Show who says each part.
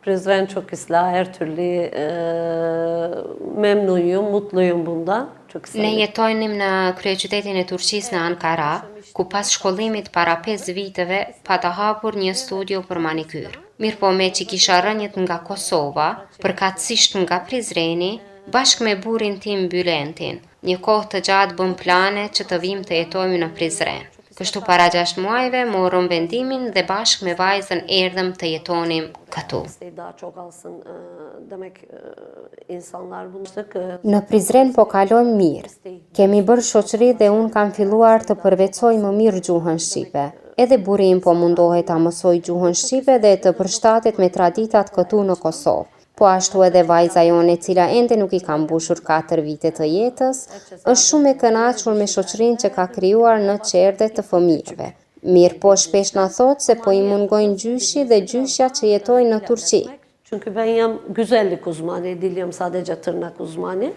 Speaker 1: Prizren çok ıslah, her türlü memnunum, mutluyum bundan. Çok
Speaker 2: Ne jetonim në kryeqytetin e Turqisë në Ankara, ku pas shkollimit para 5 viteve pata hapur një studio për manikyr. Mirë po me që kisha rënjët nga Kosova, përkatësisht nga Prizreni, bashkë me burin tim Bylentin, një kohë të gjatë bëm plane që të vim të jetojmë në Prizren. Kështu para 6 muajve morëm vendimin dhe bashkë me vajzën erdhëm të jetonim këtu. Në Prizren po kalojmë mirë. Kemi bërë shoqëri dhe unë kam filluar të përvecoj më mirë gjuhën shqipe. Edhe burri im po mundohet ta mësoj gjuhën shqipe dhe të përshtatet me traditat këtu në Kosovë. Po ashtu edhe vajza jone, cila ende nuk I ka mbushur 4 vite të jetës, është shumë e kënaqur me shoqërinë që ka krijuar në çerdhe të fëmijëve. Mirë po shpesh na thot se po I mungojnë gjyshi dhe gjyshja që jetojnë në Turqi.
Speaker 1: Çünkü ben güzellik uzmanı, değilim sadece tırnak uzmanı.